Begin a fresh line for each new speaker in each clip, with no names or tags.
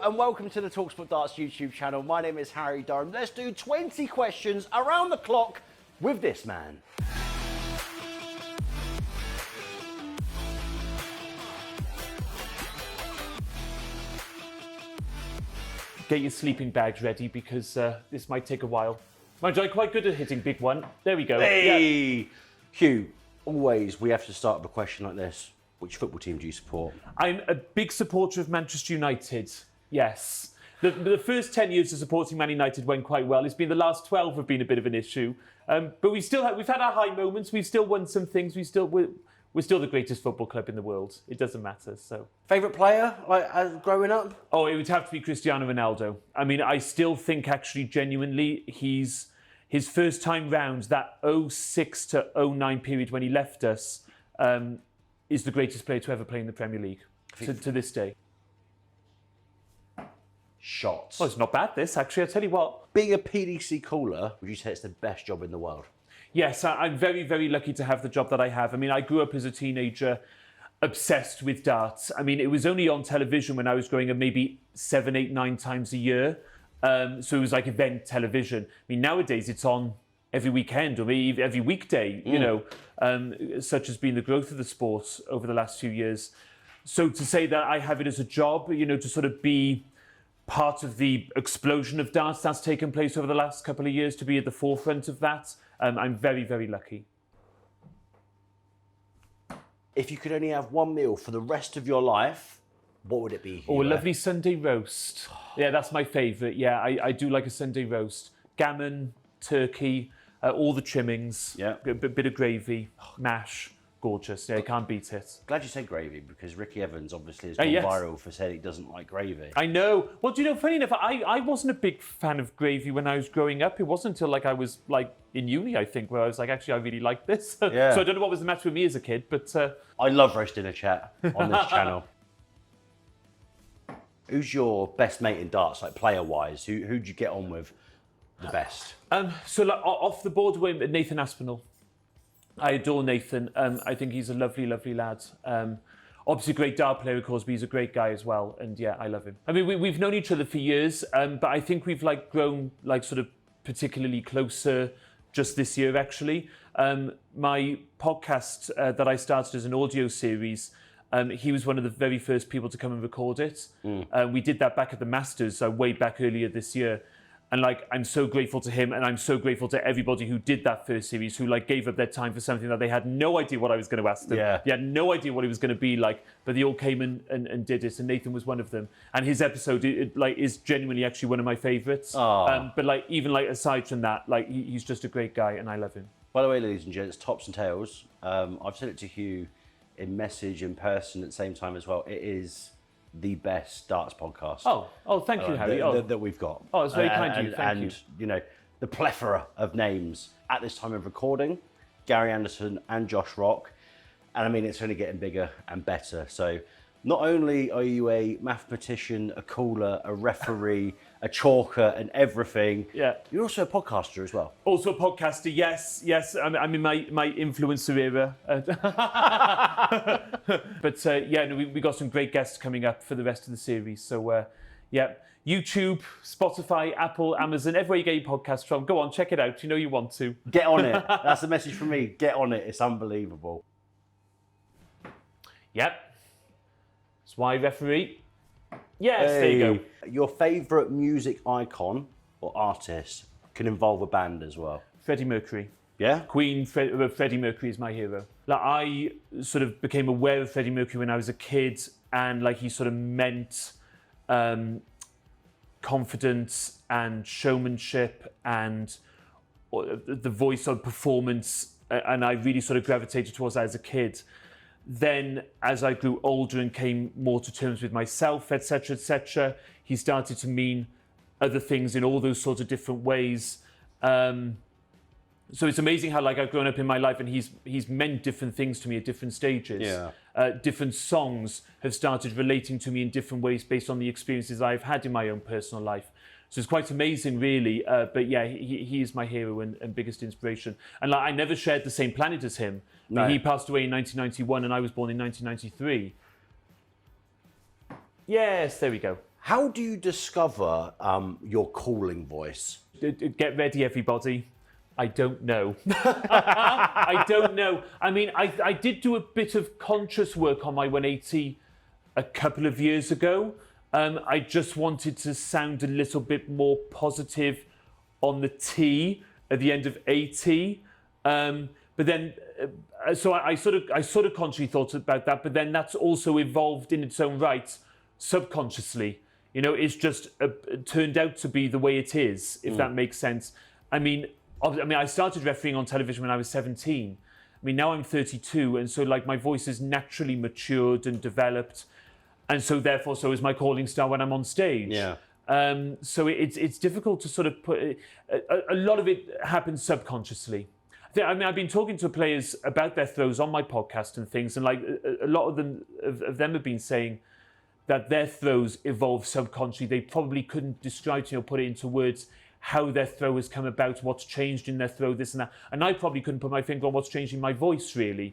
and welcome to the talkSPORT Darts YouTube channel. My name is Harry Durham. Let's do 20 questions around the clock with this man.
Get your sleeping bags ready because this might take a while. Mind you, I'm quite good at hitting big one. There we go.
Hey!
Yeah.
Huw, always we have to start with a question like this. Which football team do you support?
I'm a big supporter of Manchester United. Yes. The first 10 years of supporting Man United went quite well. It's been the last 12 have been a bit of an issue. But we've had our high moments. We've still won some things. We're still the greatest football club in the world. It doesn't matter. So,
Favourite player, growing up?
Oh, it would have to be Cristiano Ronaldo. I mean, I still think actually genuinely his first time round, that 06 to 09 period when he left us, is the greatest player to ever play in the Premier League to this day.
Shots.
Well, it's not bad, this, actually. I'll tell you what.
Being a PDC caller, would you say it's the best job in the world?
Yes, I'm very, very lucky to have the job that I have. I mean, I grew up as a teenager obsessed with darts. I mean, it was only on television when I was growing up, maybe 7, 8, 9 times a year. So it was like event television. I mean, nowadays it's on every weekend or maybe every weekday, you know, such has been the growth of the sport over the last few years. So to say that I have it as a job, you know, to sort of be part of the explosion of darts that's taken place over the last couple of years, to be at the forefront of that, I'm very, very lucky.
If you could only have one meal for the rest of your life, what would it be?
Oh, a lovely Sunday roast. Yeah, that's my favourite. Yeah, I do like a Sunday roast. Gammon, turkey, all the trimmings,
yeah,
a bit of gravy, mash. Gorgeous. Yeah, you can't beat it.
Glad you said gravy because Ricky Evans obviously has gone viral for saying he doesn't like gravy.
I know. Well, do you know, funny enough, I wasn't a big fan of gravy when I was growing up. It wasn't until like I was like in uni, I think, where I was like, actually, I really like this.
Yeah.
So I don't know what was the matter with me as a kid, but...
I love roast dinner chat on this channel. Who's your best mate in darts, like player-wise? Who'd you get on with the best?
So like, off the board with Nathan Aspinall. I adore Nathan. I think he's a lovely, lovely lad. Obviously a great dart player, of course, but he's a great guy as well. And yeah, I love him. I mean, we've known each other for years, but I think we've like grown like sort of particularly closer just this year, actually. My podcast that I started as an audio series, he was one of the very first people to come and record it. We did that back at the Masters, way back earlier this year. And like, I'm so grateful to him, and I'm so grateful to everybody who did that first series, who like gave up their time for something that they had no idea what I was going to ask them.
Yeah.
They had no idea what it was going to be like, but they all came and did it, and Nathan was one of them. And his episode is genuinely actually one of my favourites. But like, even like aside from that, like he's just a great guy, and I love him.
By the way, ladies and gents, tops and tails. I've said it to Huw in message, in person at the same time as well. It is the best darts podcast.
Oh, thank you, Harry.
That we've got.
Oh, it's very kind of you. Thank you.
And, you know, the plethora of names at this time of recording, Gary Anderson and Josh Rock. And I mean, it's only getting bigger and better. So not only are you a mathematician, a caller, a referee, a chalker and everything, you're also a podcaster as well.
Also a podcaster, yes. I'm in my influencer era. But yeah, no, we got some great guests coming up for the rest of the series. So yeah, YouTube, Spotify, Apple, Amazon, everywhere you get your podcast from. Go on, check it out. You know you want to.
Get on it. That's the message from me. Get on it. It's unbelievable.
Yep. That's why referee. Yes, there you go.
Your favourite music icon or artist can involve a band as well.
Freddie Mercury.
Yeah?
Queen, Freddie Mercury is my hero. Like, I sort of became aware of Freddie Mercury when I was a kid, and like he sort of meant confidence and showmanship and the voice on performance, and I really sort of gravitated towards that as a kid. Then, as I grew older and came more to terms with myself, etc., he started to mean other things in all those sorts of different ways. So it's amazing how, like, I've grown up in my life and he's meant different things to me at different stages.
Yeah.
Different songs have started relating to me in different ways based on the experiences I've had in my own personal life. So it's quite amazing, really. But yeah, he is my hero and biggest inspiration. And like, I never shared the same planet as him. No. He passed away in 1991 and I was born in 1993. Yes, there we go.
How do you discover your calling voice?
Get ready, everybody. I don't know. I don't know. I mean, I did do a bit of conscious work on my 180 a couple of years ago. I just wanted to sound a little bit more positive on the T at the end of AT. But then, so I sort of consciously thought about that, but then that's also evolved in its own right, subconsciously. You know, it's just turned out to be the way it is, if that makes sense. I mean, I started refereeing on television when I was 17. I mean, now I'm 32, and so like my voice has naturally matured and developed, and so therefore, so is my calling style when I'm on stage.
Yeah.
So it's difficult to sort of put. A lot of it happens subconsciously. I mean, I've been talking to players about their throws on my podcast and things, and like a lot of them have been saying that their throws evolve subconsciously. They probably couldn't describe to you or put it into words how their throw has come about, what's changed in their throw, this and that. And I probably couldn't put my finger on what's changed in my voice, really.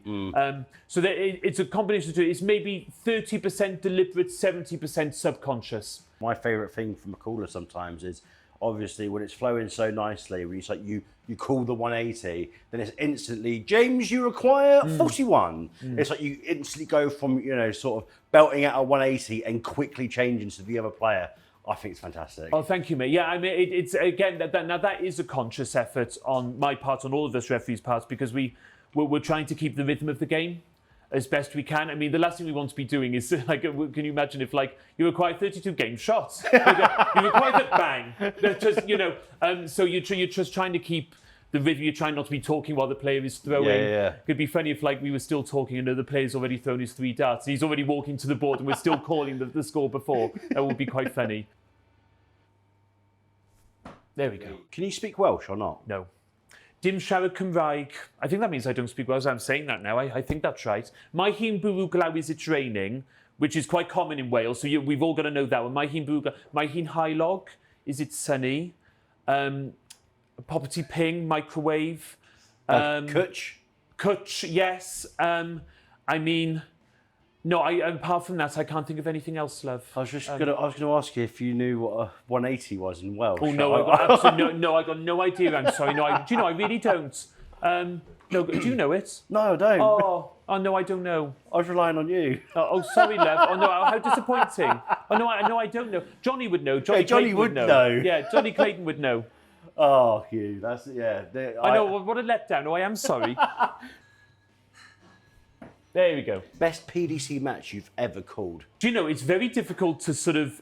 So it's a combination of two. It's maybe 30% deliberate, 70% subconscious.
My favourite thing from a caller sometimes is obviously when it's flowing so nicely, when it's like you call the 180, then it's instantly, James, you require 41. It's like you instantly go from, you know, sort of belting out a 180 and quickly changing to the other player. I think it's fantastic.
Oh, thank you, mate. Yeah, I mean, it's again, now that is a conscious effort on my part, on all of us referees' parts, because we're trying to keep the rhythm of the game as best we can. I mean, the last thing we want to be doing is like, can you imagine if like you require 32 game shots, like, you require that bang, that's just, you know, so you're just trying to keep the rhythm. You're trying not to be talking while the player is throwing.
Yeah.
It'd be funny if like we were still talking and the player's already thrown his 3 darts. He's already walking to the board and we're still calling the score before. That would be quite funny. There we go.
Can you speak Welsh or not?
No. Dim siarad Cymraeg. I think that means I don't speak Welsh. I'm saying that now. I think that's right. Mae hi'n bwrw glaw is it's raining, which is quite common in Wales. So we've all got to know that one. Mae hi'n bwrw glaw. Mae hi'n haelog. Is it sunny? Property ping, microwave.
Cwtch?
Cwtch, yes. I mean, no. Apart from that, I can't think of anything else, love.
I was going to ask you if you knew what a 180 was in Welsh.
Oh no, I got absolutely I got no idea. I'm sorry. No, do you know? I really don't. No, do you know it?
No, I don't.
Oh no, I don't know.
I was relying on you.
Oh, sorry, love. Oh no, how disappointing. Oh no, I don't know. Johnny would know.
Johnny would know.
Yeah, Johnny Clayton would know.
Oh, Huw, that's
I know. What a letdown. Oh, I am sorry. There we go.
Best PDC match you've ever called?
Do you know, it's very difficult to sort of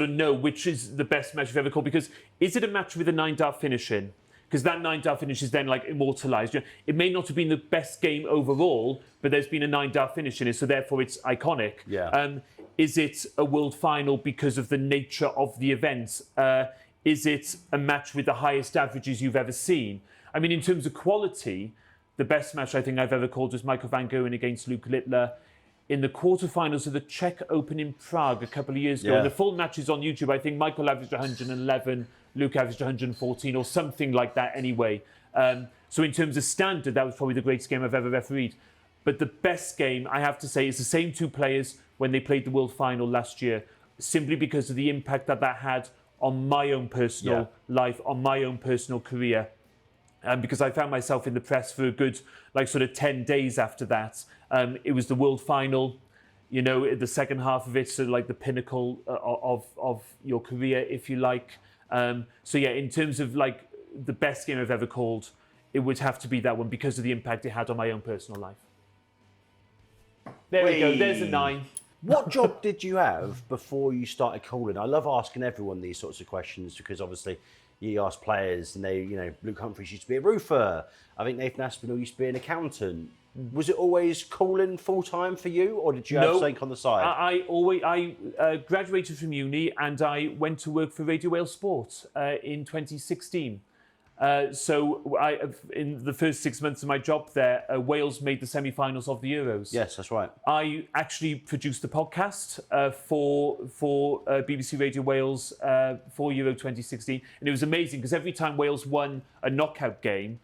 know which is the best match you've ever called, because is it a match with a 9-dart finish in? Because that 9-dart finish is then like immortalised. You know, it may not have been the best game overall, but there's been a 9-dart finish in it, so therefore it's iconic.
Yeah.
Is it a world final because of the nature of the event? Is it a match with the highest averages you've ever seen? I mean, in terms of quality, the best match I think I've ever called was Michael van Gerwen against Luke Littler in the quarterfinals of the Czech Open in Prague a couple of years ago.
Yeah.
And the full match is on YouTube. I think Michael averaged 111, Luke averaged 114 or something like that anyway. So in terms of standard, that was probably the greatest game I've ever refereed. But the best game, I have to say, is the same 2 players when they played the World Final last year, simply because of the impact that had on my own personal life, on my own personal career. Because I found myself in the press for a good, like, sort of 10 days after that. It was the World Final, you know, the second half of it, so like the pinnacle of your career, if you like. So yeah, in terms of like the best game I've ever called, it would have to be that one because of the impact it had on my own personal life. There we go, there's a 9.
What job did you have before you started calling? I love asking everyone these sorts of questions because obviously you ask players and they, you know, Luke Humphries used to be a roofer. I think Nathan Aspinall used to be an accountant. Was it always calling full time for you, or did you have something on the side?
I graduated from uni and I went to work for Radio Wales Sport in 2016. So in the first 6 months of my job there, Wales made the semi-finals of the Euros.
Yes, that's right.
I actually produced a podcast for BBC Radio Wales for Euro 2016, and it was amazing because every time Wales won a knockout game,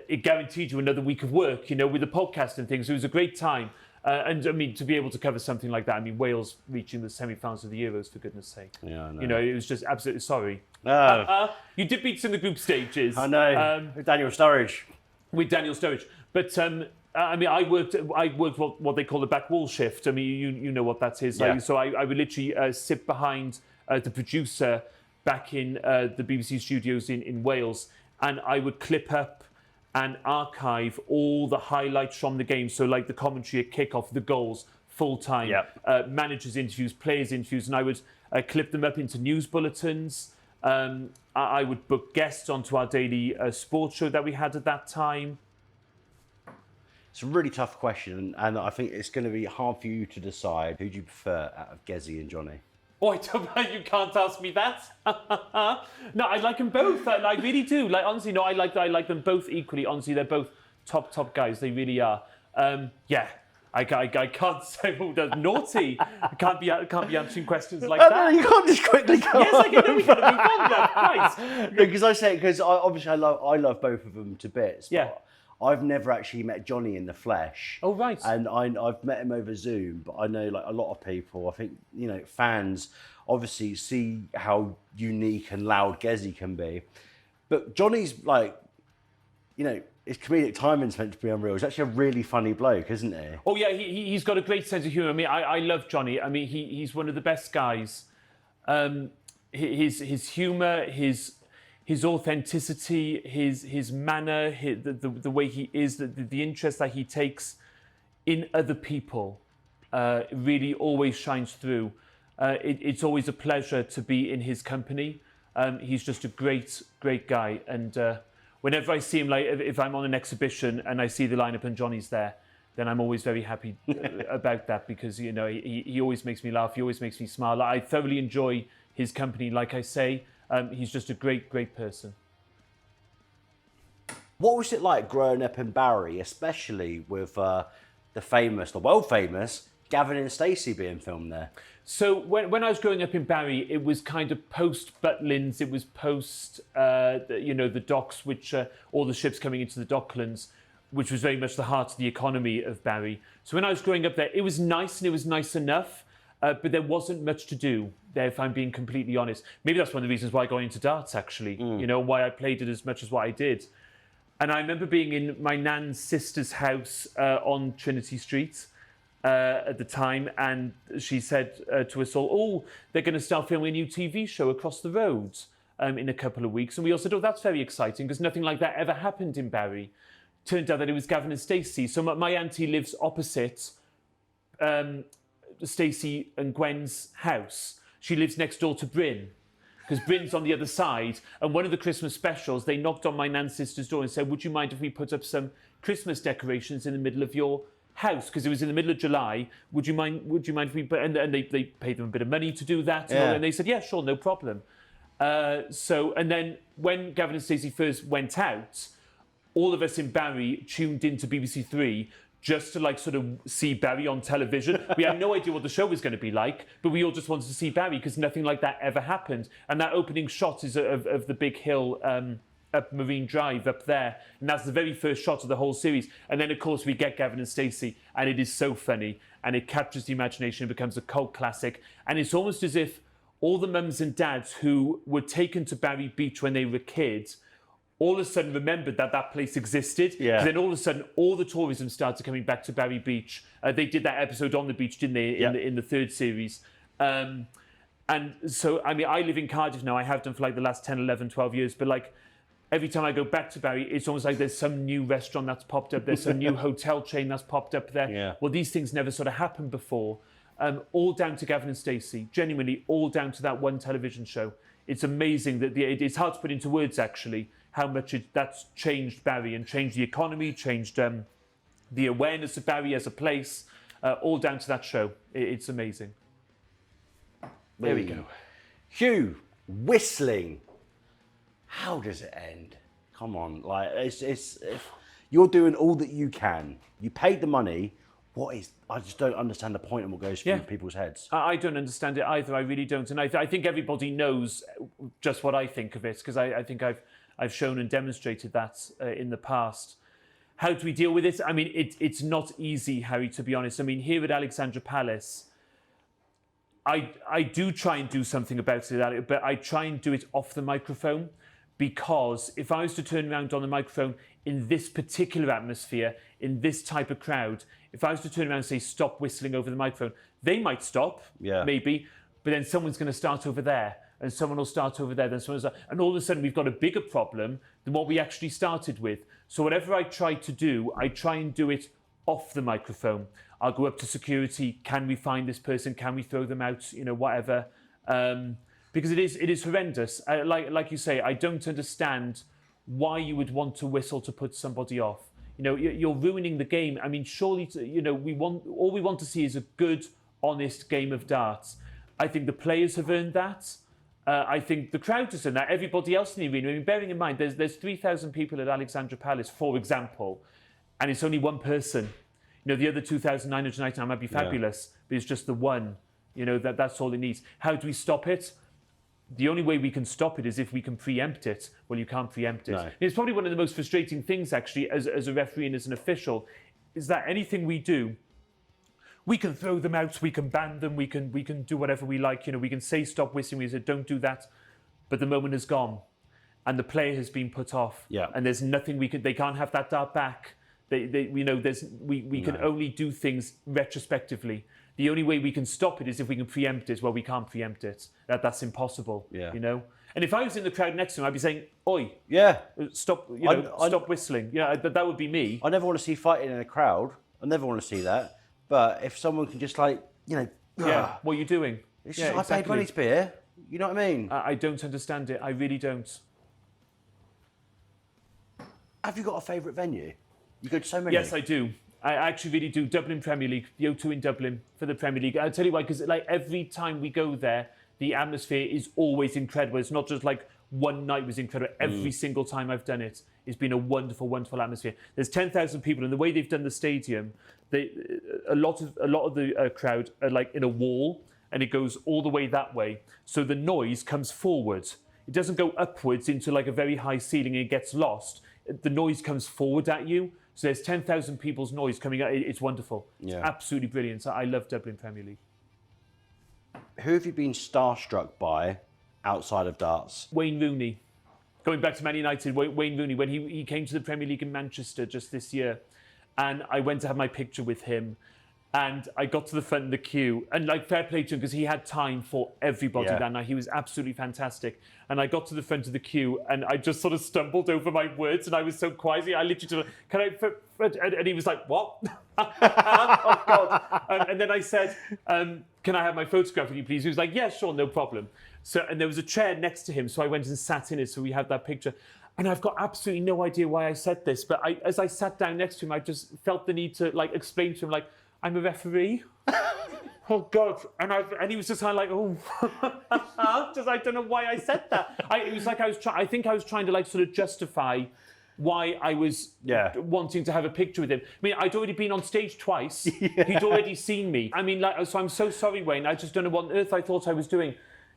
it guaranteed you another week of work, you know, with the podcast and things. So it was a great time. And I mean, to be able to cover something like that, I mean, Wales reaching the semi-finals of the Euros, for goodness sake.
Yeah, I know.
You know, it was just absolutely sorry.
Oh,
You did beat us in the group stages.
I know. Daniel Sturridge.
With Daniel Sturridge. But I mean, I worked what they call the back wall shift. I mean, you know what that is.
Yeah.
Like, so I would literally sit behind the producer back in the BBC studios in Wales, and I would clip up and archive all the highlights from the game. So like the commentary at kickoff, the goals, full time, managers' interviews, players' interviews, and I would clip them up into news bulletins. I would book guests onto our daily sports show that we had at that time.
It's a really tough question, and I think it's going to be hard for you to decide. Who do you prefer out of Gezi and Johnny?
Oh, you can't ask me that. No, I like them both. I really do. Like, honestly, no, I like them both equally. Honestly, they're both top guys. They really are. Yeah. I can't say who does naughty. I can't be answering questions like that.
No, you can't just quickly go.
Yes, I can. We can move on now. Right.
Because I say because obviously I love both of them to bits.
Yeah.
But I've never actually met Johnny in the flesh.
Oh, right.
And I've met him over Zoom, but I know like a lot of people. I think fans obviously see how unique and loud Gezi can be, but Johnny's like, his comedic timing's meant to be unreal. He's actually a really funny bloke, isn't he?
Oh yeah, he's got a great sense of humour. I mean, I love Johnny. I mean, he's one of the best guys. His humour, his authenticity, his manner, the way he is, the interest that he takes in other people, really always shines through. It's always a pleasure to be in his company. He's just a great guy, and whenever I see him, like if I'm on an exhibition and I see the lineup and Johnny's there, then I'm always very happy about that, because he always makes me laugh. He always makes me smile. I thoroughly enjoy his company. Like I say, he's just a great person.
What was it like growing up in Barry, especially with the world famous Gavin and Stacey being filmed there?
So when I was growing up in Barry, it was kind of post Butlins. It was post the docks, which all the ships coming into the Docklands, which was very much the heart of the economy of Barry. So when I was growing up there, it was nice and it was nice enough, but there wasn't much to do there, if I'm being completely honest. Maybe that's one of the reasons why I got into darts, actually. Why I played it as much as what I did. And I remember being in my nan's sister's house on Trinity Street at the time, and she said to us all, "Oh, they're going to start filming a new TV show across the road in a couple of weeks." And we all said, "Oh, that's very exciting," because nothing like that ever happened in Barry. Turned out that it was Gavin and Stacey. So my auntie lives opposite Stacey and Gwen's house. She lives next door to Bryn, because Bryn's on the other side. And one of the Christmas specials, they knocked on my nan's sister's door and said, "Would you mind if we put up some Christmas decorations in the middle of your house?" Because it was in the middle of July. Would you mind if we put... And they paid them a bit of money to do that.
Yeah.
And they said, "Yeah, sure, no problem." And then when Gavin and Stacey first went out, all of us in Barry tuned into BBC Three just to sort of see Barry on television. We had no idea what the show was going to be like, but we all just wanted to see Barry because nothing like that ever happened. And that opening shot is of the big hill up Marine Drive up there. And that's the very first shot of the whole series. And then, of course, we get Gavin and Stacey, and it is so funny, and it captures the imagination. It becomes a cult classic. And it's almost as if all the mums and dads who were taken to Barry Beach when they were kids all of a sudden remembered that place existed.
Yeah.
Then all of a sudden, all the tourism started coming back to Barry Beach. They did that episode on the beach, didn't they, in the third series. And so, I mean, I live in Cardiff now. I have done for the last 10, 11, 12 years. But every time I go back to Barry, it's almost like there's some new restaurant that's popped up. There's some new hotel chain that's popped up there.
Yeah.
Well, these things never sort of happened before. All down to Gavin and Stacey. Genuinely, all down to that one television show. It's amazing that it's hard to put into words, actually, how much that's changed Barry and changed the economy, changed the awareness of Barry as a place, all down to that show. It's amazing. There we go.
Huw, whistling. How does it end? Come on, it's you're doing all that you can. You paid the money. I just don't understand the point and what goes through people's heads.
I don't understand it either. I really don't. And I think everybody knows just what I think of it, because I think I've shown and demonstrated that in the past. How do we deal with it? I mean, it's not easy, Harry, to be honest. I mean, here at Alexandra Palace, I do try and do something about it, but I try and do it off the microphone, because if I was to turn around on the microphone in this particular atmosphere, in this type of crowd, if I was to turn around and say, stop whistling over the microphone, they might stop, maybe, but then someone's going to start over there, and someone will start over there, then someone will start, and all of a sudden we've got a bigger problem than what we actually started with. So whatever I try to do, I try and do it off the microphone. I'll go up to security. Can we find this person? Can we throw them out? You know, whatever. Because it is horrendous. Like you say, I don't understand why you would want to whistle to put somebody off. You know, you're ruining the game. I mean, surely, you know, all we want to see is a good, honest game of darts. I think the players have earned that. I think the crowd has done that. Everybody else in the arena. I mean, bearing in mind, there's 3,000 people at Alexandra Palace, for example, and it's only one person. You know, the other 2,999 might be fabulous, but it's just the one. You know, that's all it needs. How do we stop it? The only way we can stop it is if we can preempt it. Well, you can't preempt it. No. It's probably one of the most frustrating things, actually, as a referee and as an official, is that anything we do, we can throw them out, we can ban them, we can do whatever we like. You know, we can say stop whistling, we say don't do that, but the moment is gone, and the player has been put off. Yeah. And there's nothing they can't have that dart back. We know we can only do things retrospectively. The only way we can stop it is if we can preempt it. Well, we can't preempt it. That's impossible. Yeah. You know. And if I was in the crowd next to him, I'd be saying, "Oi, stop! You know, stop whistling." Yeah, that would be me.
I never want to see fighting in a crowd. I never want to see that. But if someone can just what are
you doing?
It's just, I paid money to be here. You know what I mean?
I don't understand it. I really don't.
Have you got a favourite venue? You go to so many.
Yes, I do. I actually really do. Dublin Premier League, the O2 in Dublin for the Premier League. I'll tell you why, because every time we go there, the atmosphere is always incredible. It's not just like one night was incredible. Every single time I've done it, it's been a wonderful, wonderful atmosphere. There's 10,000 people, and the way they've done the stadium, a lot of the crowd are like in a wall, and it goes all the way that way. So the noise comes forward. It doesn't go upwards into like a very high ceiling and it gets lost. The noise comes forward at you. So there's 10,000 people's noise coming out. It's wonderful. It's absolutely brilliant. So I love Dublin Premier League.
Who have you been starstruck by outside of darts?
Wayne Rooney. Going back to Man United, Wayne Rooney, when he came to the Premier League in Manchester just this year, and I went to have my picture with him, and I got to the front of the queue, and like fair play to him because he had time for everybody that night. He was absolutely fantastic. And I got to the front of the queue, and I just sort of stumbled over my words, and I was so quiet. I literally just, can I? And he was like, what? Oh God! And then I said, can I have my photograph with you, please? He was like, yeah, sure, no problem. So, and there was a chair next to him, so I went and sat in it, so we had that picture. And I've got absolutely no idea why I said this, but as I sat down next to him, I just felt the need to like explain to him, like, I'm a referee. Oh God! And he was just kind of like, oh, just I don't know why I said that. It was like I think I was trying to like sort of justify why I was wanting to have a picture with him. I mean, I'd already been on stage twice. He'd already seen me. I mean, like, so I'm so sorry, Wayne. I just don't know what on earth I thought I was doing.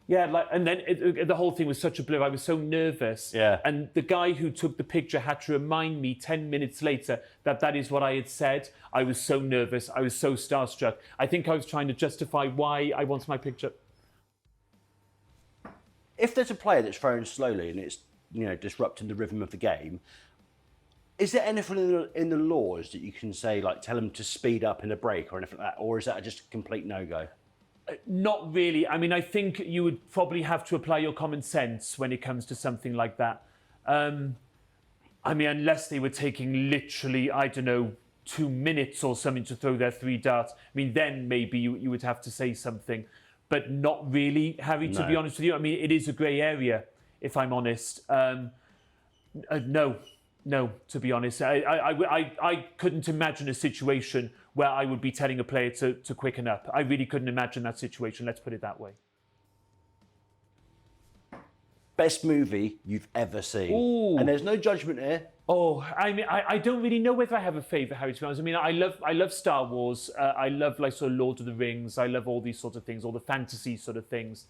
Yeah, like, and then the whole thing was such a blur. I was so nervous. Yeah. And the guy who took the picture had to remind me 10 minutes later that is what I had said. I was so nervous. I was so starstruck. I think I was trying to justify why I wanted my picture.
If there's a player that's throwing slowly and it's, you know, disrupting the rhythm of the game, is there anything in the laws that you can say, like, tell them to speed up in a break or anything like that? Or is that just a complete no-go?
Not really. I mean, I think you would probably have to apply your common sense when it comes to something like that. I mean, unless they were taking literally, I don't know, 2 minutes or something to throw their 3 darts. I mean, then maybe you would have to say something. But not really, Harry, to be honest with you. I mean, it is a grey area, if I'm honest. No, to be honest. I couldn't imagine a situation where I would be telling a player to quicken up. I really couldn't imagine that situation, let's put it that way.
Best movie you've ever seen?
Ooh.
And there's no judgment here.
Oh, I mean, I don't really know whether I have a favourite, Harry, to be honest. I mean, I love Star Wars. I love, like, sort of Lord of the Rings. I love all these sorts of things, all the fantasy sort of things.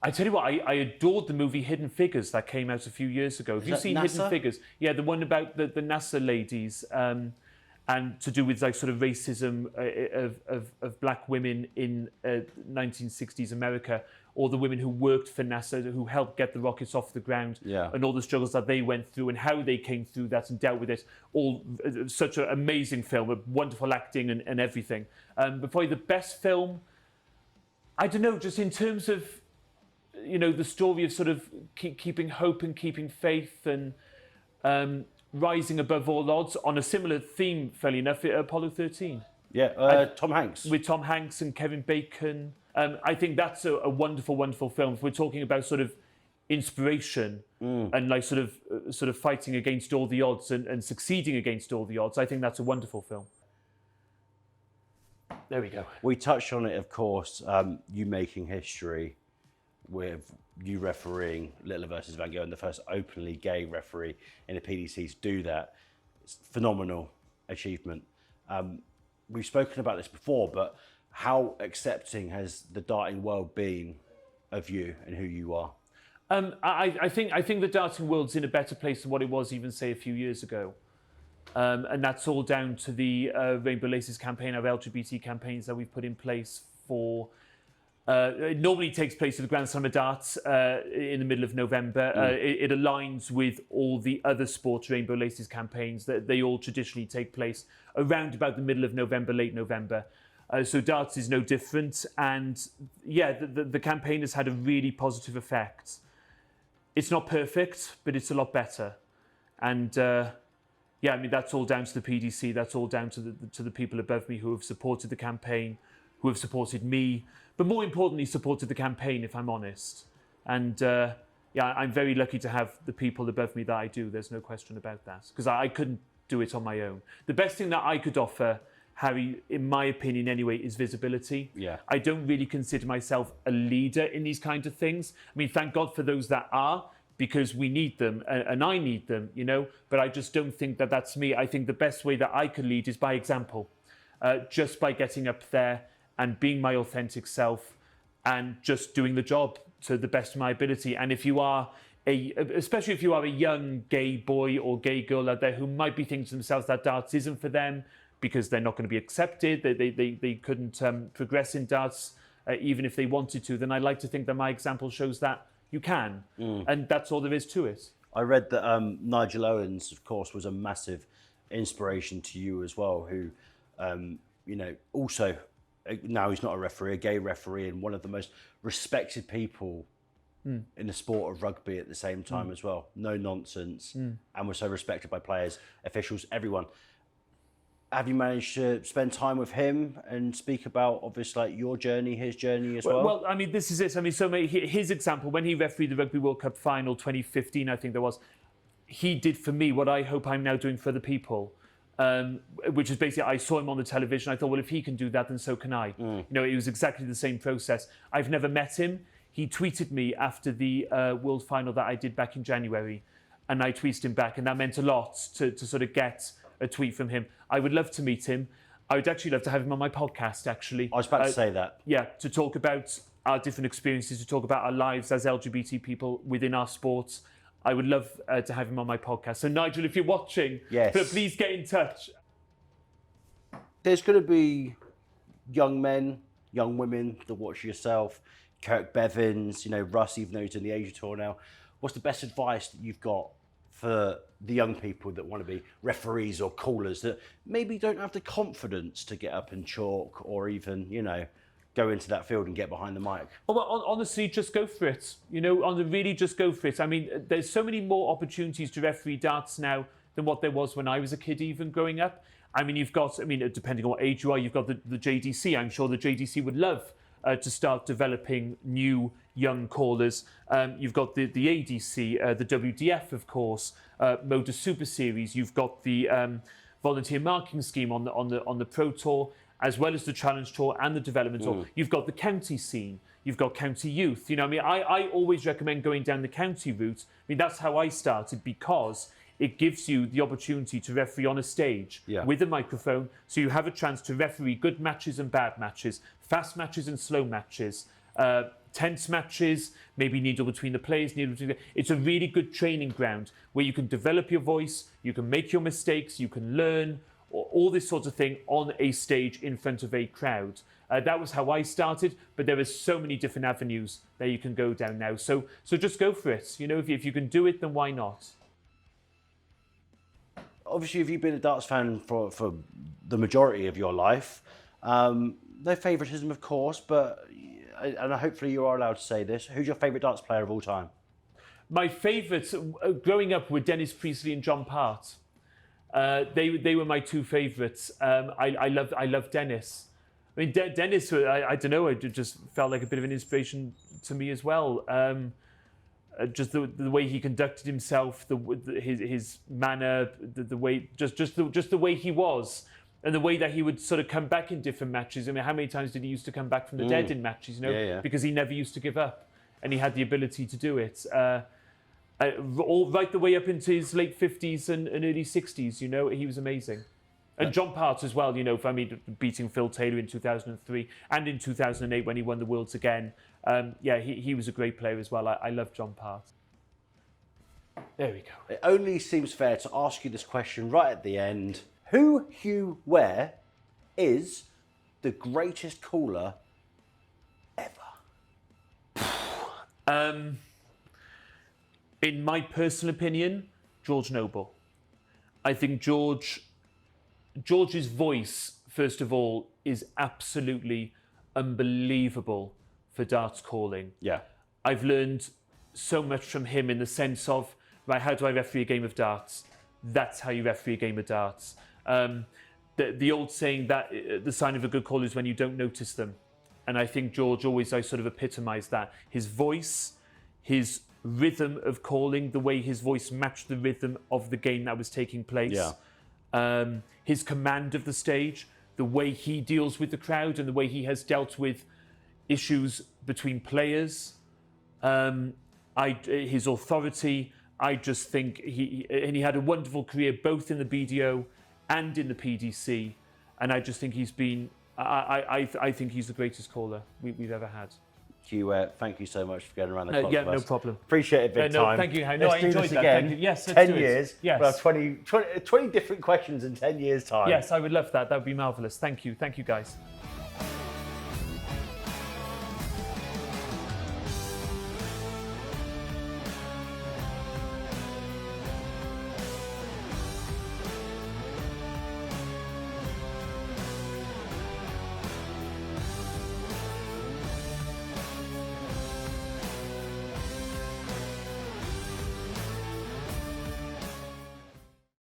I tell you what, I adored the movie Hidden Figures that came out a few years ago. Have you seen
NASA?
Hidden Figures? Yeah, the one about the NASA ladies and to do with like sort of racism of black women in 1960s America, or the women who worked for NASA, who helped get the rockets off the ground, and all the struggles that they went through and how they came through that and dealt with it. All such an amazing film, with wonderful acting and everything. But probably the best film, I don't know, just in terms of, you know, the story of sort of keeping hope and keeping faith and rising above all odds on a similar theme, fairly enough, Apollo 13.
Yeah, Tom Hanks.
With Tom Hanks and Kevin Bacon. I think that's a wonderful, wonderful film. If we're talking about sort of inspiration and like sort of fighting against all the odds and succeeding against all the odds, I think that's a wonderful film. There we go.
We touched on it, of course, you making history with you refereeing Littler versus Van Gogh, and the first openly gay referee in the PDC to do that. It's a phenomenal achievement. We've spoken about this before, but how accepting has the darting world been of you and who you are?
I think the darting world's in a better place than what it was even, say, a few years ago. And that's all down to the Rainbow Laces campaign, our LGBT campaigns that we've put in place for... it normally takes place at the Grand Slam of Darts in the middle of November. It aligns with all the other sports Rainbow Laces campaigns that they all traditionally take place around about the middle of November, late November. So darts is no different. And yeah, the campaign has had a really positive effect. It's not perfect, but it's a lot better. And yeah, I mean, that's all down to the PDC. That's all down to the people above me who have supported the campaign, who have supported me, but more importantly, supported the campaign, if I'm honest. And yeah, I'm very lucky to have the people above me that I do. There's no question about that, because I couldn't do it on my own. The best thing that I could offer, Harry, in my opinion anyway, is visibility.
Yeah.
I don't really consider myself a leader in these kinds of things. I mean, thank God for those that are, because we need them and I need them, you know, but I just don't think that that's me. I think the best way that I can lead is by example, just by getting up there and being my authentic self and just doing the job to the best of my ability. And if you are especially if you are a young gay boy or gay girl out there who might be thinking to themselves that darts isn't for them because they're not going to be accepted, they couldn't progress in darts even if they wanted to, then I like to think that my example shows that you can. And that's all there is to it.
I read that Nigel Owens, of course, was a massive inspiration to you as well, who, you know, also, now he's not a referee, a gay referee, and one of the most respected people in the sport of rugby at the same time as well. No nonsense, and was so respected by players, officials, everyone. Have you managed to spend time with him and speak about, obviously, like your journey, his journey as well?
Well, I mean, this is it. I mean, so his example, when he refereed the Rugby World Cup final 2015, I think there was, he did for me what I hope I'm now doing for other people, which is basically, I saw him on the television. I thought, well, if he can do that, then so can I. You know, it was exactly the same process. I've never met him. He tweeted me after the World Final that I did back in January, and I tweeted him back, and that meant a lot to sort of get a tweet from him. I would love to meet him. I would actually love to have him on my podcast, actually.
I was about to say that.
Yeah, to talk about our different experiences, to talk about our lives as LGBT people within our sports. I would love to have him on my podcast. So Nigel, if you're watching,
yes,
please get in touch.
There's going to be young men, young women that watch yourself, Kirk Bevins, you know, Russ, even though he's in the Asia Tour now. What's the best advice that you've got for the young people that want to be referees or callers that maybe don't have the confidence to get up and chalk or even, you know, go into that field and get behind the mic?
Well, honestly, just go for it. You know, really just go for it. I mean, there's so many more opportunities to referee darts now than what there was when I was a kid, even growing up. I mean, you've got, I mean, depending on what age you are, you've got the JDC. I'm sure the JDC would love to start developing new young callers. You've got the ADC, the WDF, of course, Motor Super Series. You've got the volunteer marking scheme on the Pro Tour, as well as the Challenge Tour and the Development Tour. You've got the county scene. You've got county youth. You know, I mean, I always recommend going down the county route. I mean, that's how I started, because it gives you the opportunity to referee on a stage with a microphone. So you have a chance to referee good matches and bad matches, fast matches and slow matches, tense matches, maybe needle between the players, it's a really good training ground where you can develop your voice, you can make your mistakes, you can learn, all this sort of thing on a stage in front of a crowd. That was how I started, but there are so many different avenues that you can go down now. So just go for it. You know, if you can do it, then why not?
Obviously, if you've been a darts fan for the majority of your life, no favouritism, of course, but, and hopefully you are allowed to say this, who's your favourite darts player of all time?
My favourites growing up were Dennis Priestley and John Part. They were my two favourites. I love Dennis. I mean, Dennis, I don't know, it just felt like a bit of an inspiration to me as well. Just the way he conducted himself, his manner, the way, just the way he was, and the way that he would sort of come back in different matches. I mean, how many times did he used to come back from the dead in matches? You know, because he never used to give up, and he had the ability to do it. All right the way up into his late 50s and early 60s. You know, he was amazing. And John Part as well, you know, for me, beating Phil Taylor in 2003 and in 2008 when he won the Worlds again. He was a great player as well. I love John Part. There we go.
It only seems fair to ask you this question right at the end. Huw Ware is the greatest caller ever?
In my personal opinion, George Noble. I think George's voice, first of all, is absolutely unbelievable for darts calling. Yeah. I've learned so much from him in the sense of, right, how do I referee a game of darts? That's how you referee a game of darts. The old saying that the sign of a good caller is when you don't notice them. And I think George always, I sort of epitomised that. His voice, his rhythm of calling, the way his voice matched the rhythm of the game that was taking place. Yeah. His command of the stage, the way he deals with the crowd and the way he has dealt with issues between players, his authority. I just think he had a wonderful career both in the BDO and in the PDC, and I just think he's been. I think he's the greatest caller we've ever had.
Huw, thank you so much for going around the clock.
Yeah, no problem.
Appreciate it big time.
Thank you.
No, I enjoyed that. Again.
Thank you. Yes, let's
10
do it.
years.
Yes.
Well, 20 different questions in 10 years' time.
Yes, I would love that. That would be marvellous. Thank you. Thank you, guys.